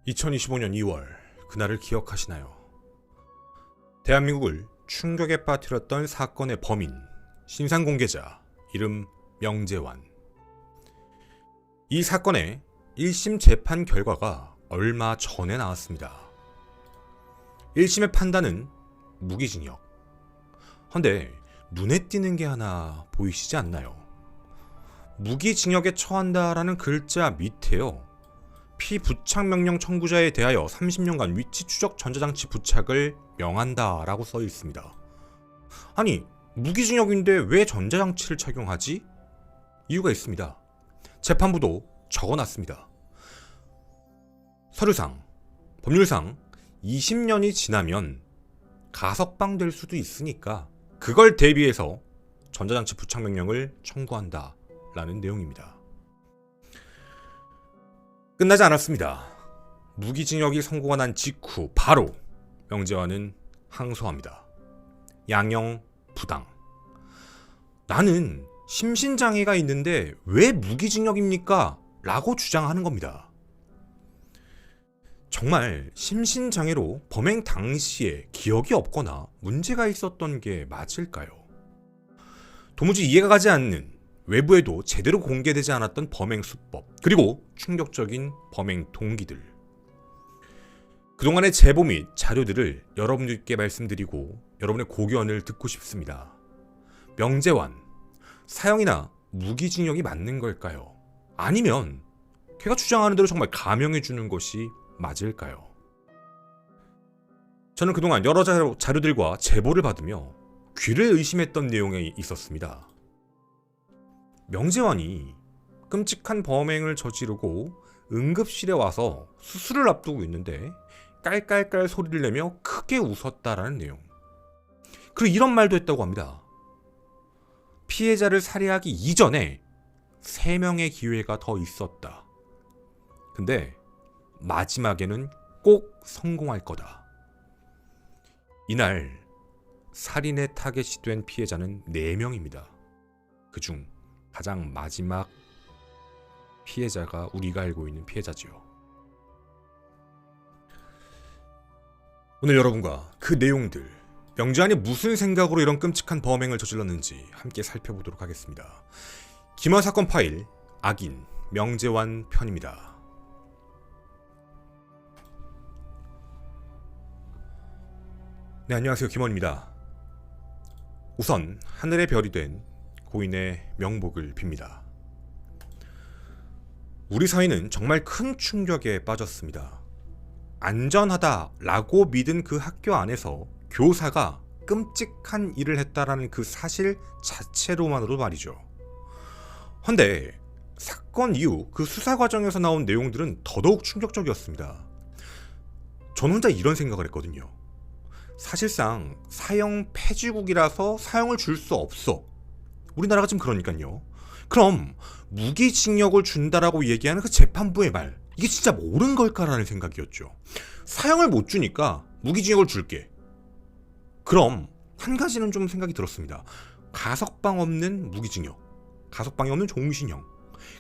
2025년 2월 그날을 기억하시나요? 대한민국을 충격에 빠뜨렸던 사건의 범인, 신상공개자, 이름 명재환. 이 사건의 1심 재판 결과가 얼마 전에 나왔습니다. 1심의 판단은 무기징역. 헌데 눈에 띄는 게 하나 보이시지 않나요? 무기징역에 처한다라는 글자 밑에요, 피부착 명령 청구자에 대하여 30년간 위치 추적 전자장치 부착을 명한다라고 써 있습니다. 아니, 무기징역인데 왜 전자장치를 착용하지? 이유가 있습니다. 재판부도 적어놨습니다. 서류상, 법률상 20년이 지나면 가석방 될 수도 있으니까 그걸 대비해서 전자장치 부착 명령을 청구한다 라는 내용입니다. 끝나지 않았습니다. 무기징역이 선고가 난 직후 바로 명재환은 항소합니다. 양형 부당. 나는 심신장애가 있는데 왜 무기징역입니까? 라고 주장하는 겁니다. 정말 심신장애로 범행 당시에 기억이 없거나 문제가 있었던 게 맞을까요? 도무지 이해가 가지 않는, 외부에도 제대로 공개되지 않았던 범행 수법, 그리고 충격적인 범행 동기들. 그동안의 제보 및 자료들을 여러분들께 말씀드리고 여러분의 고견을 듣고 싶습니다. 명재환, 사형이나 무기징역이 맞는 걸까요? 아니면 걔가 주장하는 대로 정말 감형해주는 것이 맞을까요? 저는 그동안 여러 자료들과 제보를 받으며 귀를 의심했던 내용이 있었습니다. 명재환이 끔찍한 범행을 저지르고 응급실에 와서 수술을 앞두고 있는데 깔깔깔 소리를 내며 크게 웃었다라는 내용. 그리고 이런 말도 했다고 합니다. 피해자를 살해하기 이전에 3명의 기회가 더 있었다. 근데 마지막에는 꼭 성공할 거다. 이날 살인의 타겟이 된 피해자는 4명입니다. 그중 가장 마지막 피해자가 우리가 알고 있는 피해자지요. 오늘 여러분과 그 내용들, 명재환이 무슨 생각으로 이런 끔찍한 범행을 저질렀는지 함께 살펴보도록 하겠습니다. 김원 사건 파일, 악인, 명재환 편입니다. 네, 안녕하세요. 김원입니다. 우선 하늘의 별이 된 고인의 명복을 빕니다. 우리 사회는 정말 큰 충격에 빠졌습니다. 안전하다라고 믿은 그 학교 안에서 교사가 끔찍한 일을 했다라는 그 사실 자체로만으로 말이죠. 헌데 사건 이후 그 수사 과정에서 나온 내용들은 더더욱 충격적이었습니다. 전 혼자 이런 생각을 했거든요. 사실상 사형 폐지국이라서 사형을 줄 수 없어. 우리나라가 지금 그러니까요. 그럼 무기징역을 준다라고 얘기하는 그 재판부의 말, 이게 진짜 옳은 걸까라는 생각이었죠. 사형을 못 주니까 무기징역을 줄게. 그럼 한 가지는 좀 생각이 들었습니다. 가석방 없는 무기징역, 가석방이 없는 종신형.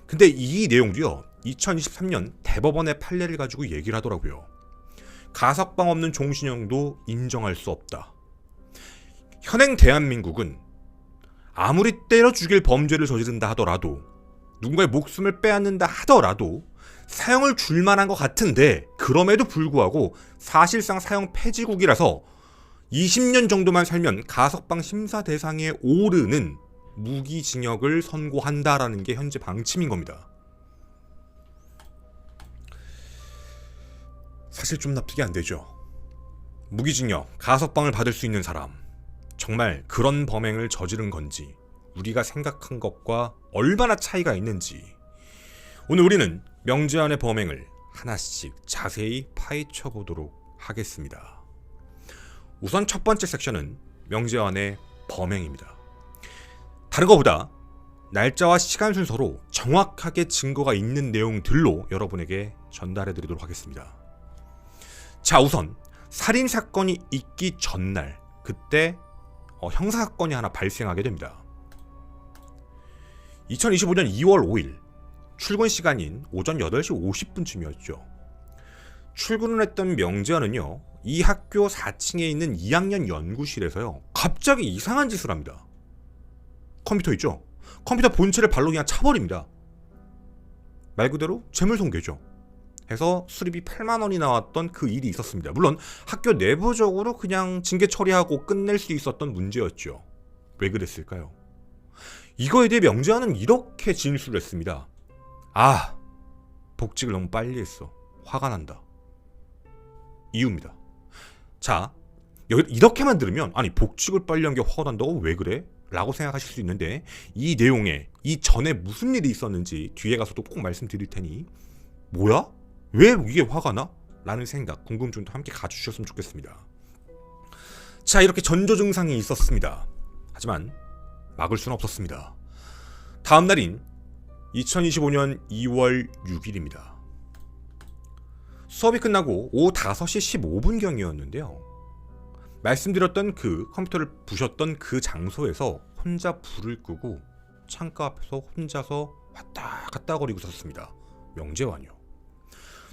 근데 이 내용도요, 2023년 대법원의 판례를 가지고 얘기를 하더라고요. 가석방 없는 종신형도 인정할 수 없다. 현행 대한민국은 아무리 때려 죽일 범죄를 저지른다 하더라도, 누군가의 목숨을 빼앗는다 하더라도 사형을 줄 만한 것 같은데, 그럼에도 불구하고 사실상 사형 폐지국이라서 20년 정도만 살면 가석방 심사 대상에 오르는 무기징역을 선고한다라는 게 현재 방침인 겁니다. 사실 좀 납득이 안 되죠. 무기징역, 가석방을 받을 수 있는 사람, 정말 그런 범행을 저지른 건지, 우리가 생각한 것과 얼마나 차이가 있는지, 오늘 우리는 명재환의 범행을 하나씩 자세히 파헤쳐 보도록 하겠습니다. 우선 첫 번째 섹션은 명재환의 범행입니다. 다른 것보다 날짜와 시간 순서로 정확하게 증거가 있는 내용들로 여러분에게 전달해 드리도록 하겠습니다. 자, 우선 살인사건이 있기 전날, 그때 형사사건이 하나 발생하게 됩니다. 2025년 2월 5일 출근 시간인 오전 8시 50분쯤이었죠. 출근을 했던 명재환은요, 이 학교 4층에 있는 2학년 연구실에서요, 갑자기 이상한 짓을 합니다. 컴퓨터 있죠? 컴퓨터 본체를 발로 그냥 차버립니다. 말 그대로 재물손괴죠. 해서 수리비 8만 원이 나왔던 그 일이 있었습니다. 물론 학교 내부적으로 그냥 징계 처리하고 끝낼 수 있었던 문제였죠. 왜 그랬을까요? 이거에 대해 명재환은 이렇게 진술을 했습니다. 아, 복직을 너무 빨리 했어. 화가 난다. 이유입니다. 자, 이렇게만 들으면 아니 복직을 빨리 한 게 화가 난다고 왜 그래? 라고 생각하실 수 있는데 이 내용에 이 전에 무슨 일이 있었는지 뒤에 가서도 꼭 말씀드릴 테니 뭐야? 왜 이게 화가 나? 라는 생각, 궁금증도 함께 가주셨으면 좋겠습니다. 자, 이렇게 전조 증상이 있었습니다. 하지만 막을 수는 없었습니다. 다음 날인 2025년 2월 6일입니다. 수업이 끝나고 오후 5시 15분경이었는데요. 말씀드렸던 그 컴퓨터를 부셨던 그 장소에서 혼자 불을 끄고 창가 앞에서 혼자서 왔다 갔다 거리고 있었습니다. 명재환이요.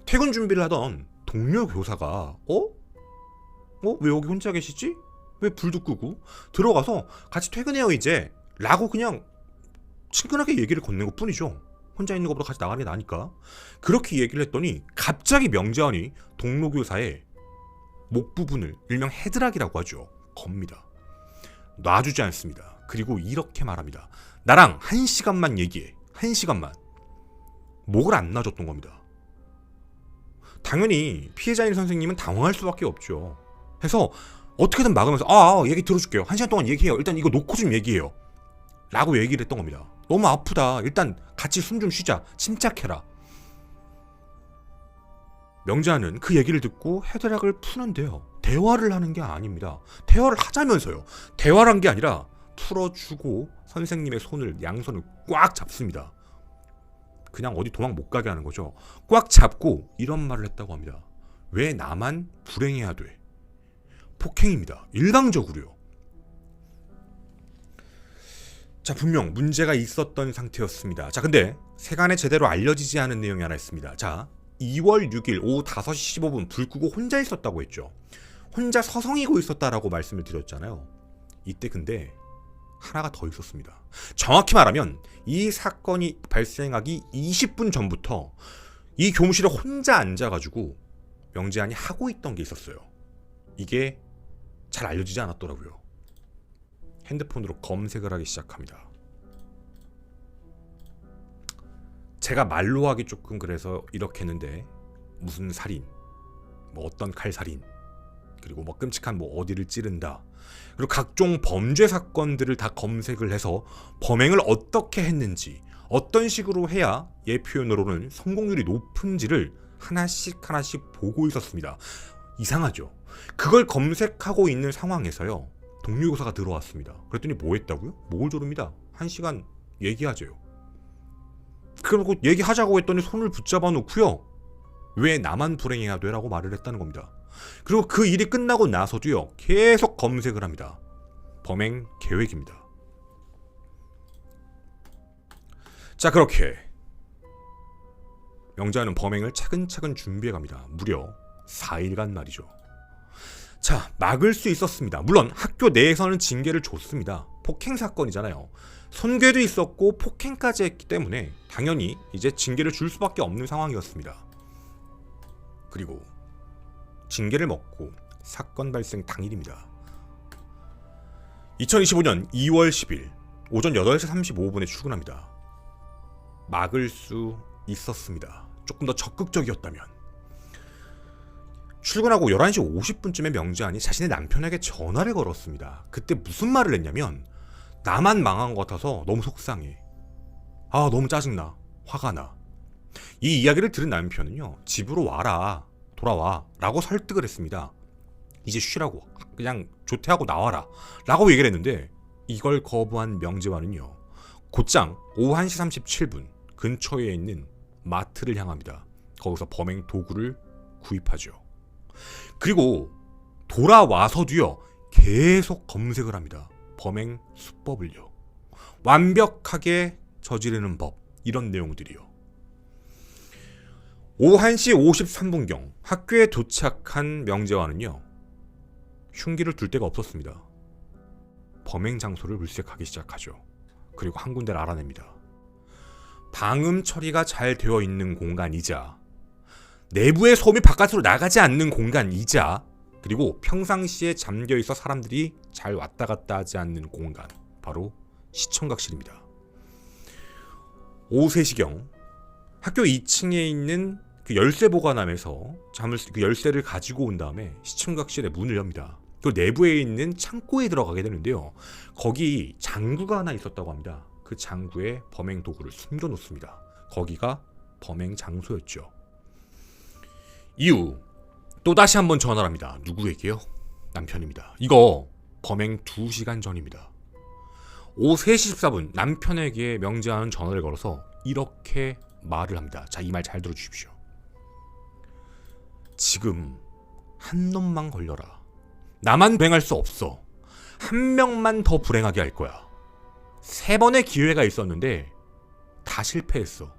퇴근 준비를 하던 동료 교사가 왜 여기 혼자 계시지? 왜 불도 끄고? 들어가서 같이 퇴근해요 이제 라고 그냥 친근하게 얘기를 건넨 것 뿐이죠. 혼자 있는 것보다 같이 나가는 게 나니까. 그렇게 얘기를 했더니 갑자기 명재환이 동료 교사의 목 부분을 일명 헤드락이라고 하죠. 겁니다. 놔주지 않습니다. 그리고 이렇게 말합니다. 나랑 1시간만 얘기해. 1시간만. 목을 안 놔줬던 겁니다. 당연히 피해자인 선생님은 당황할 수밖에 없죠. 해서 어떻게든 막으면서 얘기 들어줄게요. 1시간 동안 얘기해요. 일단 이거 놓고 좀 얘기해요. 라고 얘기를 했던 겁니다. 너무 아프다. 일단 같이 숨 좀 쉬자. 침착해라. 명재환은 그 얘기를 듣고 헤드락을 푸는데요. 대화를 하는 게 아닙니다. 대화를 하자면서요. 대화를 한 게 아니라 풀어주고 선생님의 손을, 양손을 꽉 잡습니다. 그냥 어디 도망 못 가게 하는 거죠. 꽉 잡고 이런 말을 했다고 합니다. 왜 나만 불행해야 돼? 폭행입니다. 일방적으로요. 자, 분명 문제가 있었던 상태였습니다. 자, 근데 세간에 제대로 알려지지 않은 내용이 하나 있습니다. 자, 2월 6일 오후 5시 15분 불 끄고 혼자 있었다고 했죠. 혼자 서성이고 있었다라고 말씀을 드렸잖아요. 이때 근데 하나가 더 있었습니다. 정확히 말하면 이 사건이 발생하기 20분 전부터 이 교무실에 혼자 앉아가지고 명재환이 하고 있던 게 있었어요. 이게 잘 알려지지 않았더라고요. 핸드폰으로 검색을 하기 시작합니다. 제가 말로 하기 조금 그래서 이렇게 했는데 무슨 살인, 뭐 어떤 칼살인, 그리고 뭐 끔찍한 뭐 어디를 찌른다, 그리고 각종 범죄 사건들을 다 검색을 해서 범행을 어떻게 했는지, 어떤 식으로 해야 얘 표현으로는 성공률이 높은지를 하나씩 보고 있었습니다. 이상하죠? 그걸 검색하고 있는 상황에서요, 동료 교사가 들어왔습니다. 그랬더니 뭐 했다고요? 목을 조릅니다. 1시간 얘기하재요. 그리고 얘기하자고 했더니 손을 붙잡아 놓고요, 왜 나만 불행해야 돼? 라고 말을 했다는 겁니다. 그리고 그 일이 끝나고 나서도요, 계속 검색을 합니다. 범행 계획입니다. 자, 그렇게 명재환은 범행을 차근차근 준비해갑니다. 무려 4일간 말이죠. 자, 막을 수 있었습니다. 물론 학교 내에서는 징계를 줬습니다. 폭행 사건이잖아요. 손괴도 있었고 폭행까지 했기 때문에 당연히 이제 징계를 줄 수밖에 없는 상황이었습니다. 그리고 징계를 먹고 사건 발생 당일입니다. 2025년 2월 10일 오전 8시 35분에 출근합니다. 막을 수 있었습니다. 조금 더 적극적이었다면. 출근하고 11시 50분쯤에 명재환이 자신의 남편에게 전화를 걸었습니다. 그때 무슨 말을 했냐면, 나만 망한 것 같아서 너무 속상해. 너무 짜증나. 화가 나. 이 이야기를 들은 남편은요, 집으로 와라. 돌아와. 라고 설득을 했습니다. 이제 쉬라고. 그냥 조퇴하고 나와라. 라고 얘기를 했는데, 이걸 거부한 명재환은요, 곧장 오후 1시 37분 근처에 있는 마트를 향합니다. 거기서 범행 도구를 구입하죠. 그리고 돌아와서도요, 계속 검색을 합니다. 범행 수법을요. 완벽하게 저지르는 법, 이런 내용들이요. 오후 1시 53분경 학교에 도착한 명재환은요, 흉기를 둘 데가 없었습니다. 범행 장소를 물색하기 시작하죠. 그리고 한 군데를 알아냅니다. 방음 처리가 잘 되어 있는 공간이자 내부의 소음이 바깥으로 나가지 않는 공간이자 그리고 평상시에 잠겨있어 사람들이 잘 왔다 갔다 하지 않는 공간, 바로 시청각실입니다. 오후 3시경 학교 2층에 있는 그 열쇠 보관함에서 그 열쇠를 가지고 온 다음에 시청각실의 문을 엽니다. 그 내부에 있는 창고에 들어가게 되는데요. 거기 장구가 하나 있었다고 합니다. 그 장구에 범행 도구를 숨겨놓습니다. 거기가 범행 장소였죠. 이후 또다시 한번 전화를 합니다. 누구에게요? 남편입니다. 이거 범행 2시간 전입니다. 오후 3시 14분 남편에게 명재환은 전화를 걸어서 이렇게 말을 합니다. 자, 이 말 잘 들어주십시오. 지금 한 놈만 걸려라. 나만 불행할 수 없어. 한 명만 더 불행하게 할 거야. 3번의 기회가 있었는데 다 실패했어.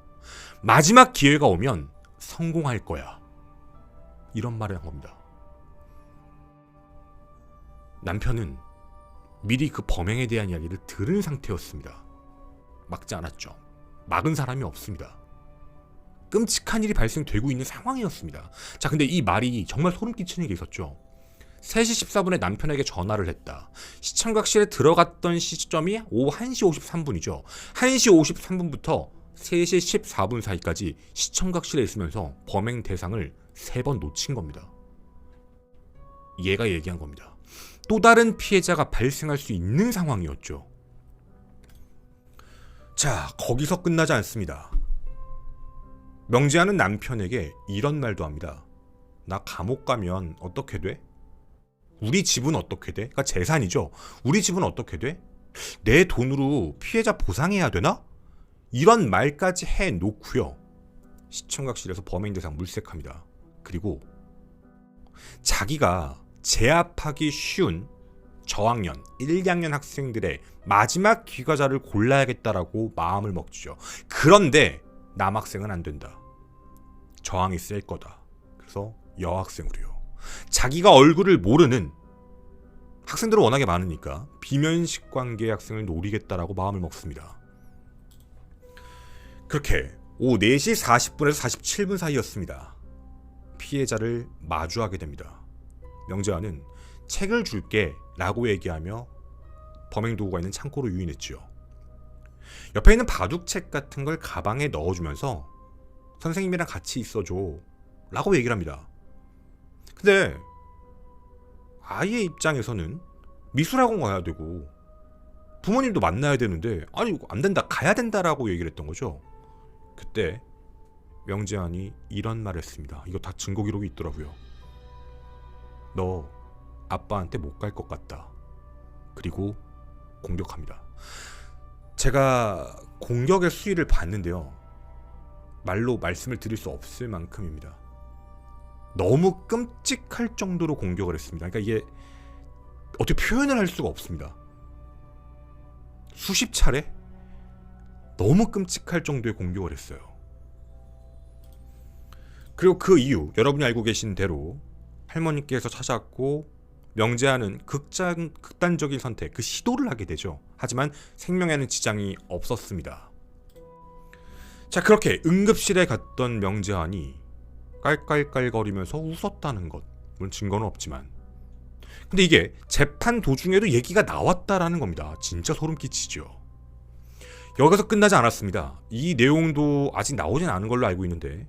마지막 기회가 오면 성공할 거야. 이런 말을 한 겁니다. 남편은 미리 그 범행에 대한 이야기를 들은 상태였습니다. 막지 않았죠. 막은 사람이 없습니다. 끔찍한 일이 발생되고 있는 상황이었습니다. 자, 근데 이 말이 정말 소름 끼치는 게 있었죠. 3시 14분에 남편에게 전화를 했다. 시청각실에 들어갔던 시점이 오후 1시 53분이죠. 1시 53분부터 3시 14분 사이까지 시청각실에 있으면서 범행 대상을 3번 놓친 겁니다. 얘가 얘기한 겁니다. 또 다른 피해자가 발생할 수 있는 상황이었죠. 자, 거기서 끝나지 않습니다. 명재환은 남편에게 이런 말도 합니다. 나 감옥 가면 어떻게 돼? 우리 집은 어떻게 돼? 그러니까 재산이죠. 우리 집은 어떻게 돼? 내 돈으로 피해자 보상해야 되나? 이런 말까지 해놓고요. 시청각실에서 범행 대상 물색합니다. 그리고 자기가 재합하기 쉬운 저학년, 1, 2학년 학생들의 마지막 귀가자를 골라야겠다라고 마음을 먹죠. 그런데 남학생은 안 된다. 저항이 셀 거다. 그래서 여학생으로요. 자기가 얼굴을 모르는 학생들은 워낙에 많으니까 비면식 관계의 학생을 노리겠다라고 마음을 먹습니다. 그렇게 오후 4시 40분에서 47분 사이였습니다. 피해자를 마주하게 됩니다. 명재환은 책을 줄게 라고 얘기하며 범행 도구가 있는 창고로 유인했지요. 옆에 있는 바둑책 같은 걸 가방에 넣어주면서 선생님이랑 같이 있어줘 라고 얘기를 합니다. 근데 아이의 입장에서는 미술학원 가야 되고 부모님도 만나야 되는데 아니 안 된다, 가야 된다라고 얘기를 했던 거죠. 그때 명재환이 이런 말을 했습니다. 이거 다 증거 기록이 있더라고요. 너 아빠한테 못 갈 것 같다. 그리고 공격합니다. 제가 공격의 수위를 봤는데요. 말로 말씀을 드릴 수 없을 만큼입니다. 너무 끔찍할 정도로 공격을 했습니다. 그러니까 이게 어떻게 표현을 할 수가 없습니다. 수십 차례 너무 끔찍할 정도의 공격을 했어요. 그리고 그 이후 여러분이 알고 계신 대로 할머니께서 찾아왔고 명재환은 극단적인 선택, 그 시도를 하게 되죠. 하지만 생명에는 지장이 없었습니다. 자, 그렇게 응급실에 갔던 명재환이 깔깔깔거리면서 웃었다는 것, 물론 증거는 없지만, 근데 이게 재판 도중에도 얘기가 나왔다라는 겁니다. 진짜 소름 끼치죠. 여기서 끝나지 않았습니다. 이 내용도 아직 나오진 않은 걸로 알고 있는데,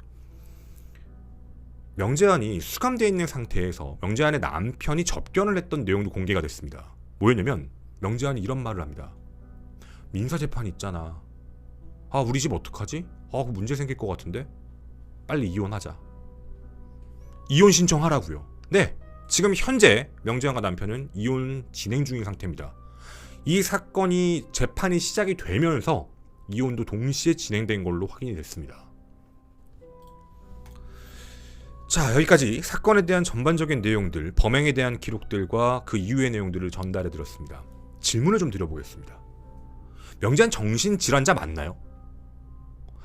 명재환이 수감되어 있는 상태에서 명재환의 남편이 접견을 했던 내용도 공개가 됐습니다. 뭐였냐면 명재환이 이런 말을 합니다. 민사재판 있잖아. 아, 우리 집 어떡하지? 아, 그 문제 생길 것 같은데? 빨리 이혼하자. 이혼 신청하라고요. 네, 지금 현재 명재환과 남편은 이혼 진행 중인 상태입니다. 이 사건이 재판이 시작이 되면서 이혼도 동시에 진행된 걸로 확인이 됐습니다. 자, 여기까지 사건에 대한 전반적인 내용들, 범행에 대한 기록들과 그 이후의 내용들을 전달해 드렸습니다. 질문을 좀 드려보겠습니다. 명재환 정신질환자 맞나요?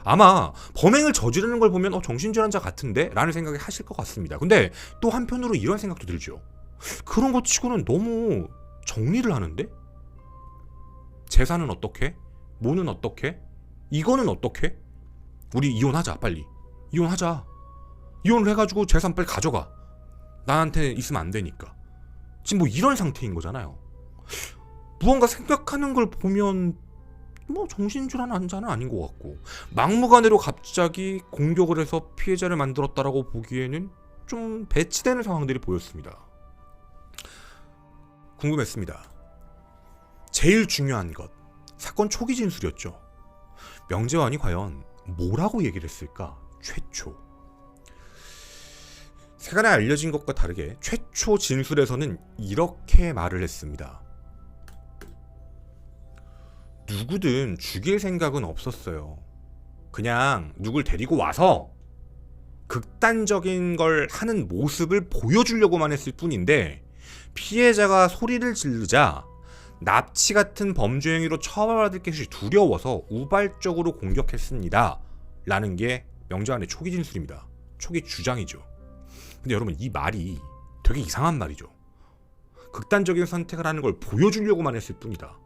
아마 범행을 저지르는 걸 보면 정신질환자 같은데? 라는 생각을 하실 것 같습니다. 근데 또 한편으로 이런 생각도 들죠. 그런 것 치고는 너무 정리를 하는데? 재산은 어떻게? 뭐는 어떻게? 이거는 어떻게? 우리 이혼하자, 빨리. 이혼하자. 이혼을 해가지고 재산 빨리 가져가. 나한테 있으면 안 되니까. 지금 뭐 이런 상태인 거잖아요. 무언가 생각하는 걸 보면 뭐 정신질환 환자는 아닌 것 같고, 막무가내로 갑자기 공격을 해서 피해자를 만들었다라고 보기에는 좀 배치되는 상황들이 보였습니다. 궁금했습니다. 제일 중요한 것, 사건 초기 진술이었죠. 명재환이 과연 뭐라고 얘기를 했을까? 최초. 세간에 알려진 것과 다르게 최초 진술에서는 이렇게 말을 했습니다. 누구든 죽일 생각은 없었어요. 그냥 누굴 데리고 와서 극단적인 걸 하는 모습을 보여주려고만 했을 뿐인데, 피해자가 소리를 지르자 납치 같은 범죄 행위로 처벌받을 것이 두려워서 우발적으로 공격했습니다. 라는 게 명재환의 초기 진술입니다. 초기 주장이죠. 근데 여러분, 이 말이 되게 이상한 말이죠. 극단적인 선택을 하는 걸 보여주려고만 했을 뿐이다.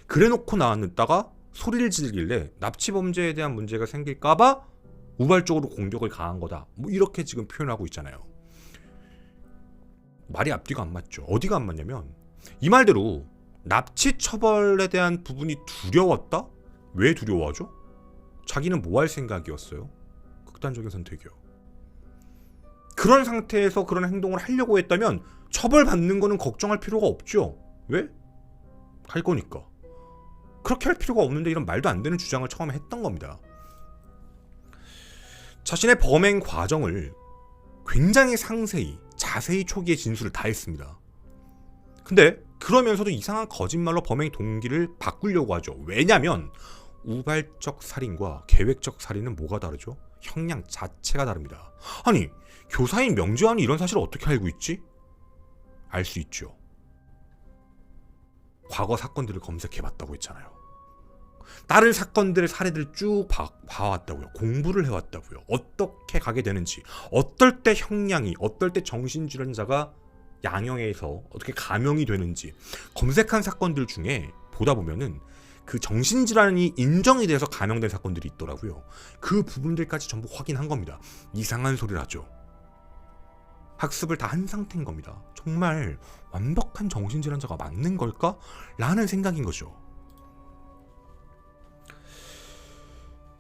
그래놓고 나왔다가 소리를 지르길래 납치 범죄에 대한 문제가 생길까봐 우발적으로 공격을 가한 거다. 뭐 이렇게 지금 표현하고 있잖아요. 말이 앞뒤가 안 맞죠. 어디가 안 맞냐면, 이 말대로 납치 처벌에 대한 부분이 두려웠다? 왜 두려워하죠? 자기는 뭐 할 생각이었어요? 극단적인 선택이요. 그런 상태에서 그런 행동을 하려고 했다면 처벌받는 거는 걱정할 필요가 없죠. 왜? 갈 거니까. 그렇게 할 필요가 없는데 이런 말도 안 되는 주장을 처음에 했던 겁니다. 자신의 범행 과정을 굉장히 상세히, 자세히 초기에 진술을 다 했습니다. 근데 그러면서도 이상한 거짓말로 범행 동기를 바꾸려고 하죠. 왜냐면 우발적 살인과 계획적 살인은 뭐가 다르죠? 형량 자체가 다릅니다. 아니, 교사인 명재환이 이런 사실을 어떻게 알고 있지? 알 수 있죠. 과거 사건들을 검색해봤다고 했잖아요. 다른 사건들의 사례들을 쭉 봐왔다고요. 공부를 해왔다고요. 어떻게 가게 되는지, 어떨 때 형량이, 어떨 때 정신질환자가 양형에서 어떻게 감형이 되는지 검색한 사건들 중에 보다 보면은 그 정신질환이 인정이 돼서 감형된 사건들이 있더라고요. 그 부분들까지 전부 확인한 겁니다. 이상한 소리를 하죠. 학습을 다 한 상태인 겁니다. 정말 완벽한 정신질환자가 맞는 걸까? 라는 생각인 거죠.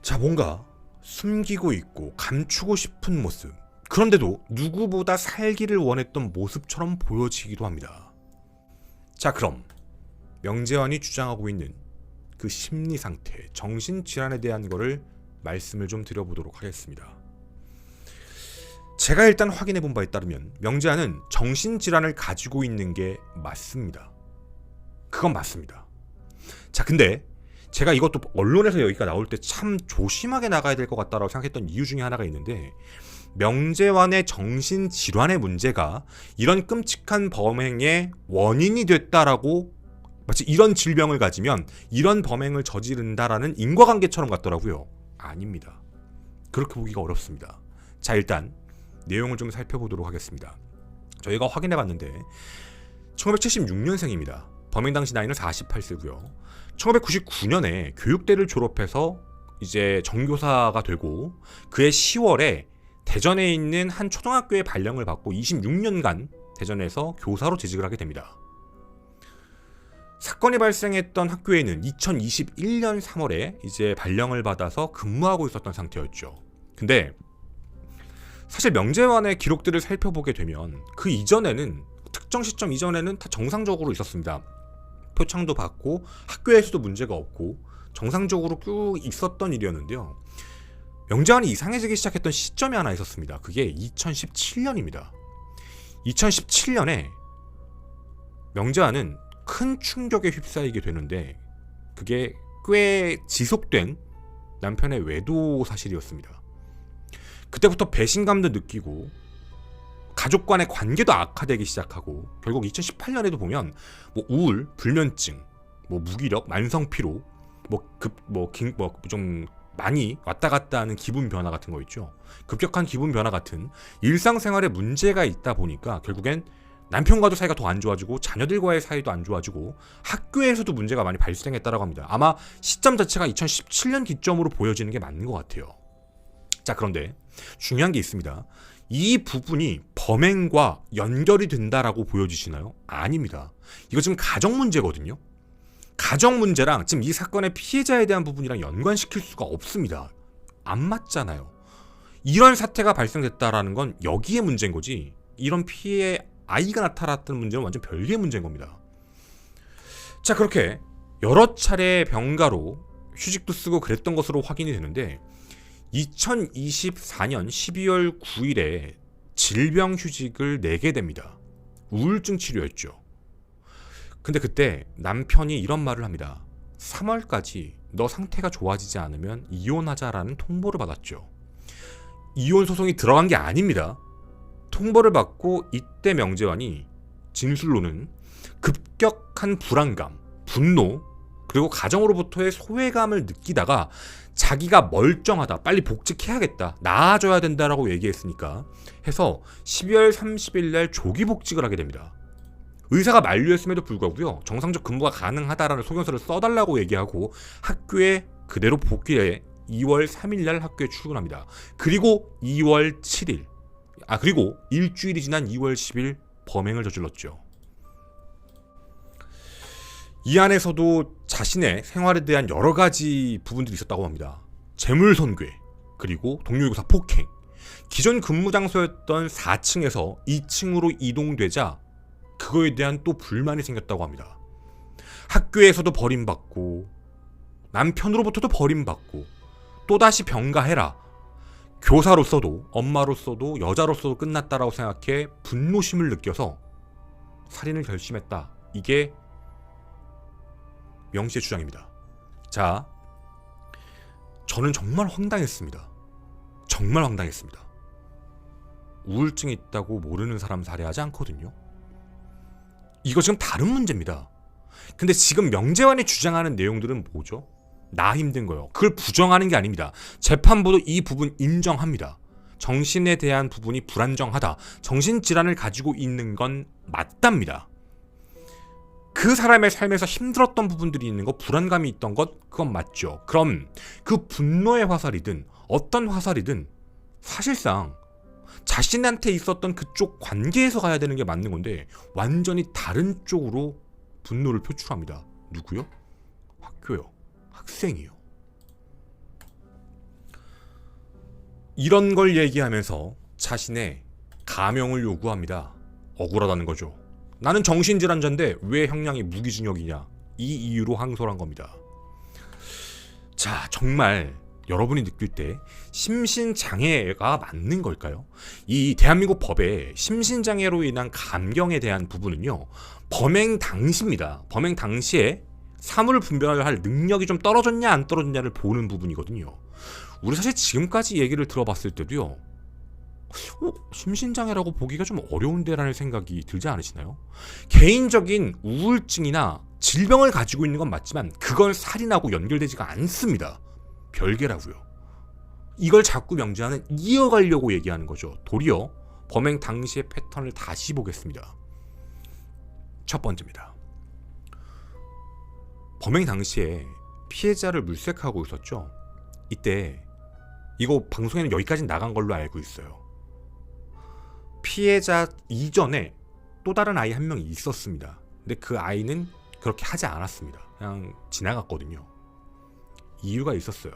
자, 뭔가 숨기고 있고 감추고 싶은 모습, 그런데도 누구보다 살기를 원했던 모습처럼 보여지기도 합니다. 자, 그럼 명재환이 주장하고 있는 그 심리 상태, 정신질환에 대한 거를 말씀을 좀 드려보도록 하겠습니다. 제가 일단 확인해 본 바에 따르면 명재환은 정신질환을 가지고 있는 게 맞습니다. 그건 맞습니다. 자, 근데 제가 이것도 언론에서 여기가 나올 때 참 조심하게 나가야 될 것 같다라고 생각했던 이유 중에 하나가 있는데, 명재환의 정신질환의 문제가 이런 끔찍한 범행의 원인이 됐다라고, 마치 이런 질병을 가지면 이런 범행을 저지른다라는 인과관계처럼 같더라고요. 아닙니다. 그렇게 보기가 어렵습니다. 자, 일단 내용을 좀 살펴보도록 하겠습니다. 저희가 확인해봤는데 1976년생입니다. 범행 당시 나이는 48세고요. 1999년에 교육대를 졸업해서 이제 정교사가 되고, 그해 10월에 대전에 있는 한 초등학교에 발령을 받고 26년간 대전에서 교사로 재직을 하게 됩니다. 사건이 발생했던 학교에는 2021년 3월에 이제 발령을 받아서 근무하고 있었던 상태였죠. 근데 사실 명재환의 기록들을 살펴보게 되면 그 이전에는, 특정 시점 이전에는 다 정상적으로 있었습니다. 표창도 받고 학교에서도 문제가 없고 정상적으로 쭉 있었던 일이었는데요. 명재환이 이상해지기 시작했던 시점이 하나 있었습니다. 그게 2017년입니다. 2017년에 명재환은 큰 충격에 휩싸이게 되는데, 그게 꽤 지속된 남편의 외도 사실이었습니다. 그때부터 배신감도 느끼고 가족 간의 관계도 악화되기 시작하고, 결국 2018년에도 보면 뭐 우울, 불면증, 뭐 무기력, 만성 피로, 좀 많이 왔다 갔다 하는 기분 변화 같은 거 있죠. 급격한 기분 변화 같은 일상생활에 문제가 있다 보니까 결국엔 남편과도 사이가 더 안 좋아지고 자녀들과의 사이도 안 좋아지고 학교에서도 문제가 많이 발생했다고 합니다. 아마 시점 자체가 2017년 기점으로 보여지는 게 맞는 것 같아요. 자, 그런데 중요한 게 있습니다. 이 부분이 범행과 연결이 된다라고 보여지시나요? 아닙니다. 이거 지금 가정 문제거든요. 가정 문제랑 지금 이 사건의 피해자에 대한 부분이랑 연관시킬 수가 없습니다. 안 맞잖아요. 이런 사태가 발생됐다라는 건 여기에 문제인 거지, 이런 피해 아이가 나타났다는 문제는 완전 별개의 문제인 겁니다. 자, 그렇게 여러 차례 병가로 휴직도 쓰고 그랬던 것으로 확인이 되는데 2024년 12월 9일에 질병휴직을 내게 됩니다. 우울증 치료였죠. 근데 그때 남편이 이런 말을 합니다. 3월까지 너 상태가 좋아지지 않으면 이혼하자라는 통보를 받았죠. 이혼 소송이 들어간 게 아닙니다. 통보를 받고 이때 명재환이 진술로는 급격한 불안감, 분노, 그리고 가정으로부터의 소외감을 느끼다가 자기가 멀쩡하다, 빨리 복직해야겠다, 나아져야 된다라고 얘기했으니까 해서 12월 30일 날 조기 복직을 하게 됩니다. 의사가 만료했음에도 불구하고요, 정상적 근무가 가능하다라는 소견서를 써달라고 얘기하고 학교에 그대로 복귀해 2월 3일 날 학교에 출근합니다. 그리고 2월 7일, 그리고 일주일이 지난 2월 10일 범행을 저질렀죠. 이 안에서도 자신의 생활에 대한 여러 가지 부분들이 있었다고 합니다. 재물 손괴, 그리고 동료교사 폭행, 기존 근무 장소였던 4층에서 2층으로 이동되자 그거에 대한 또 불만이 생겼다고 합니다. 학교에서도 버림받고 남편으로부터도 버림받고 또다시 병가해라, 교사로서도 엄마로서도 여자로서도 끝났다라고 생각해 분노심을 느껴서 살인을 결심했다. 이게 명씨의 주장입니다. 자, 저는 정말 황당했습니다. 정말 황당했습니다. 우울증이 있다고 모르는 사람 살해하지 않거든요. 이거 지금 다른 문제입니다. 근데 지금 명재환이 주장하는 내용들은 뭐죠? 나 힘든 거요. 그걸 부정하는 게 아닙니다. 재판부도 이 부분 인정합니다. 정신에 대한 부분이 불안정하다, 정신질환을 가지고 있는 건 맞답니다. 그 사람의 삶에서 힘들었던 부분들이 있는 것, 불안감이 있던 것, 그건 맞죠. 그럼 그 분노의 화살이든 어떤 화살이든 사실상 자신한테 있었던 그쪽 관계에서 가야 되는 게 맞는 건데 완전히 다른 쪽으로 분노를 표출합니다. 누구요? 학교요. 학생이요. 이런 걸 얘기하면서 자신의 가명을 요구합니다. 억울하다는 거죠. 나는 정신질환자인데 왜 형량이 무기징역이냐, 이 이유로 항소를 한 겁니다. 자, 정말 여러분이 느낄 때 심신장애가 맞는 걸까요? 이 대한민국 법에 심신장애로 인한 감경에 대한 부분은요, 범행 당시입니다. 범행 당시에 사물을 분별할 능력이 좀 떨어졌냐 안 떨어졌냐를 보는 부분이거든요. 우리 사실 지금까지 얘기를 들어봤을 때도요, 심신장애라고 보기가 좀 어려운데 라는 생각이 들지 않으시나요? 개인적인 우울증이나 질병을 가지고 있는 건 맞지만 그건 살인하고 연결되지가 않습니다. 별개라고요. 이걸 자꾸 명재환은 이어가려고 얘기하는 거죠. 도리어 범행 당시의 패턴을 다시 보겠습니다. 첫 번째입니다. 범행 당시에 피해자를 물색하고 있었죠. 이때 이거 방송에는 여기까지 나간 걸로 알고 있어요. 피해자 이전에 또 다른 아이 한 명이 있었습니다. 근데 그 아이는 그렇게 하지 않았습니다. 그냥 지나갔거든요. 이유가 있었어요.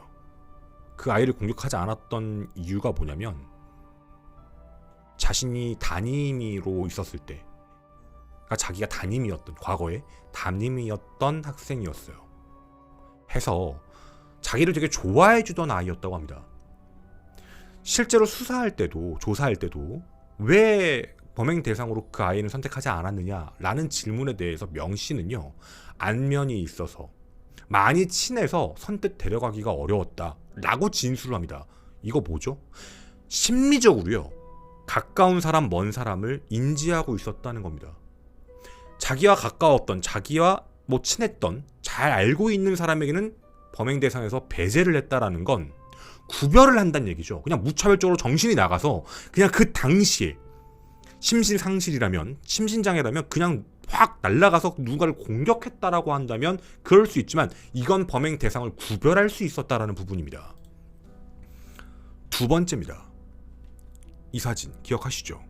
그 아이를 공격하지 않았던 이유가 뭐냐면 자신이 담임이로 있었을 때, 그러니까 자기가 담임이었던, 과거에 담임이었던 학생이었어요. 해서 자기를 되게 좋아해 주던 아이였다고 합니다. 실제로 수사할 때도, 조사할 때도 왜 범행 대상으로 그 아이는 선택하지 않았느냐라는 질문에 대해서 명 씨는요, 안면이 있어서 많이 친해서 선뜻 데려가기가 어려웠다라고 진술을 합니다. 이거 뭐죠? 심리적으로요, 가까운 사람, 먼 사람을 인지하고 있었다는 겁니다. 자기와 가까웠던, 자기와 친했던, 잘 알고 있는 사람에게는 범행 대상에서 배제를 했다라는 건 구별을 한다는 얘기죠. 그냥 무차별적으로 정신이 나가서 그냥 그 당시에 심신상실이라면, 심신장애라면 그냥 확 날아가서 누군가를 공격했다라고 한다면 그럴 수 있지만 이건 범행 대상을 구별할 수 있었다라는 부분입니다. 두 번째입니다. 이 사진 기억하시죠?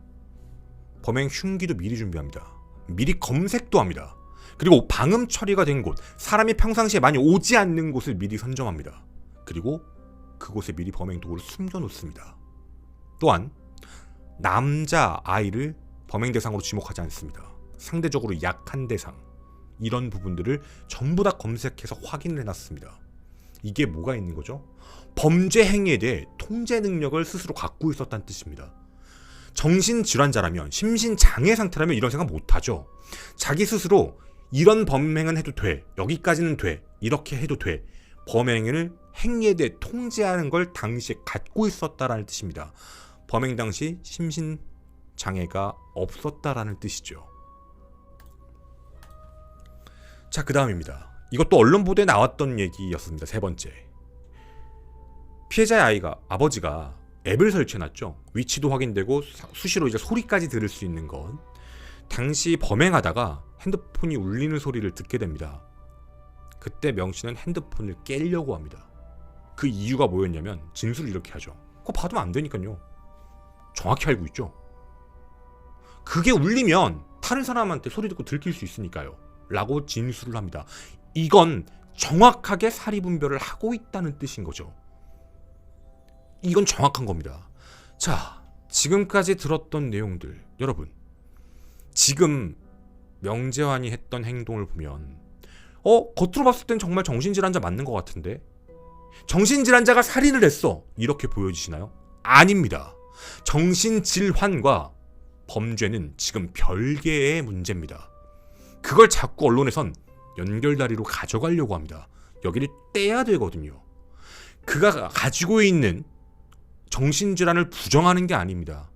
범행 흉기도 미리 준비합니다. 미리 검색도 합니다. 그리고 방음 처리가 된 곳, 사람이 평상시에 많이 오지 않는 곳을 미리 선점합니다. 그리고 그곳에 미리 범행 도구를 숨겨놓습니다. 또한 남자 아이를 범행 대상으로 지목하지 않습니다. 상대적으로 약한 대상, 이런 부분들을 전부 다 검색해서 확인을 해놨습니다. 이게 뭐가 있는 거죠? 범죄 행위에 대해 통제 능력을 스스로 갖고 있었다는 뜻입니다. 정신질환자라면, 심신장애 상태라면 이런 생각 못하죠. 자기 스스로 이런 범행은 해도 돼, 여기까지는 돼, 이렇게 해도 돼, 범행을 행위에 대해 통제하는 걸 당시에 갖고 있었다라는 뜻입니다. 범행 당시 심신장애가 없었다라는 뜻이죠. 자, 그 다음입니다. 이것도 언론 보도에 나왔던 얘기였습니다. 세 번째. 피해자의 아버지가 앱을 설치해놨죠. 위치도 확인되고 수시로 이제 소리까지 들을 수 있는 것. 당시 범행하다가 핸드폰이 울리는 소리를 듣게 됩니다. 그때 명씨는 핸드폰을 깨려고 합니다. 그 이유가 뭐였냐면 진술을 이렇게 하죠. 그거 받으면 안 되니까요. 정확히 알고 있죠. 그게 울리면 다른 사람한테 소리 듣고 들킬 수 있으니까요. 라고 진술을 합니다. 이건 정확하게 사리 분별을 하고 있다는 뜻인 거죠. 이건 정확한 겁니다. 자, 지금까지 들었던 내용들, 여러분, 지금 명재환이 했던 행동을 보면 겉으로 봤을 땐 정말 정신질환자 맞는 것 같은데, 정신질환자가 살인을 했어, 이렇게 보여지시나요? 아닙니다. 정신질환과 범죄는 지금 별개의 문제입니다. 그걸 자꾸 언론에선 연결다리로 가져가려고 합니다. 여기를 떼야 되거든요. 그가 가지고 있는 정신질환을 부정하는 게 아닙니다.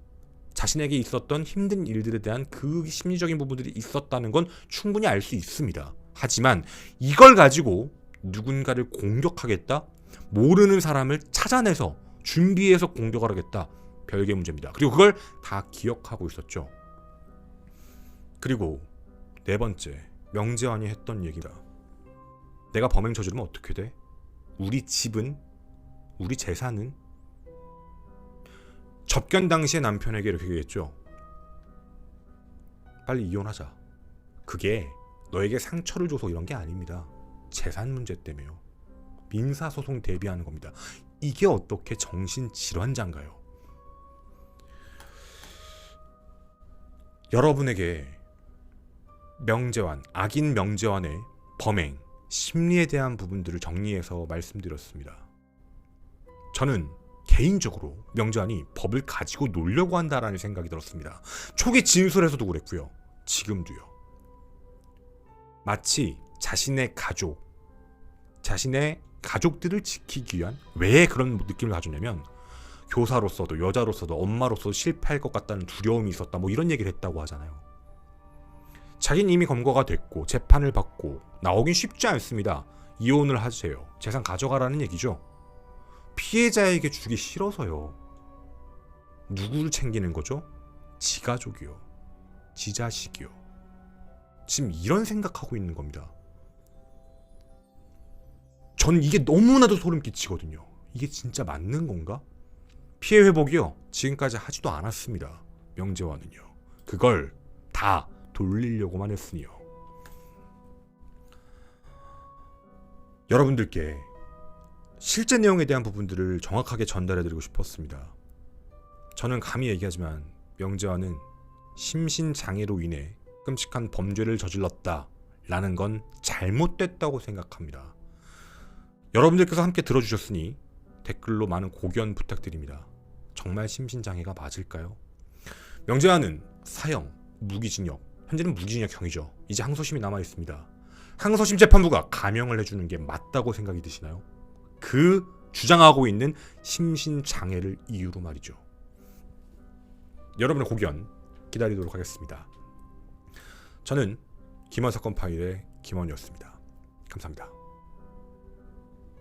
자신에게 있었던 힘든 일들에 대한 그 심리적인 부분들이 있었다는 건 충분히 알 수 있습니다. 하지만 이걸 가지고 누군가를 공격하겠다? 모르는 사람을 찾아내서 준비해서 공격을 하겠다? 별개의 문제입니다. 그리고 그걸 다 기억하고 있었죠. 그리고 네 번째, 명재환이 했던 얘기다. 내가 범행 저지르면 어떻게 돼? 우리 집은? 우리 재산은? 접견 당시에 남편에게 이렇게 얘기했죠. 빨리 이혼하자. 그게 너에게 상처를 줘서 이런 게 아닙니다. 재산 문제 때문에요. 민사소송 대비하는 겁니다. 이게 어떻게 정신질환자인가요? 여러분에게 명재환, 악인 명재환의 범행, 심리에 대한 부분들을 정리해서 말씀드렸습니다. 저는 개인적으로 명재환이 법을 가지고 놀려고 한다라는 생각이 들었습니다. 초기 진술에서도 그랬고요. 지금도요. 마치 자신의 가족들을 지키기 위한, 왜 그런 느낌을 가졌냐면 교사로서도 여자로서도 엄마로서도 실패할 것 같다는 두려움이 있었다, 뭐 이런 얘기를 했다고 하잖아요. 자기는 이미 검거가 됐고 재판을 받고 나오긴 쉽지 않습니다. 이혼을 하세요. 재산 가져가라는 얘기죠. 피해자에게 주기 싫어서요. 누구를 챙기는 거죠? 지 가족이요. 지 자식이요. 지금 이런 생각하고 있는 겁니다. 전 이게 너무나도 소름 끼치거든요. 이게 진짜 맞는 건가? 피해 회복이요. 지금까지 하지도 않았습니다. 명재환은요. 그걸 다 돌리려고만 했으니요. 여러분들께 실제 내용에 대한 부분들을 정확하게 전달해드리고 싶었습니다. 저는 감히 얘기하지만 명재환은 심신장애로 인해 끔찍한 범죄를 저질렀다 라는 건 잘못됐다고 생각합니다. 여러분들께서 함께 들어주셨으니 댓글로 많은 고견 부탁드립니다. 정말 심신장애가 맞을까요? 명재환은 사형, 무기징역, 현재는 무기징역형이죠. 이제 항소심이 남아있습니다. 항소심 재판부가 감형을 해주는 게 맞다고 생각이 드시나요? 그 주장하고 있는 심신장애를 이유로 말이죠. 여러분의 고견 기다리도록 하겠습니다. 저는 김원 사건 파일의 김원이었습니다. 감사합니다.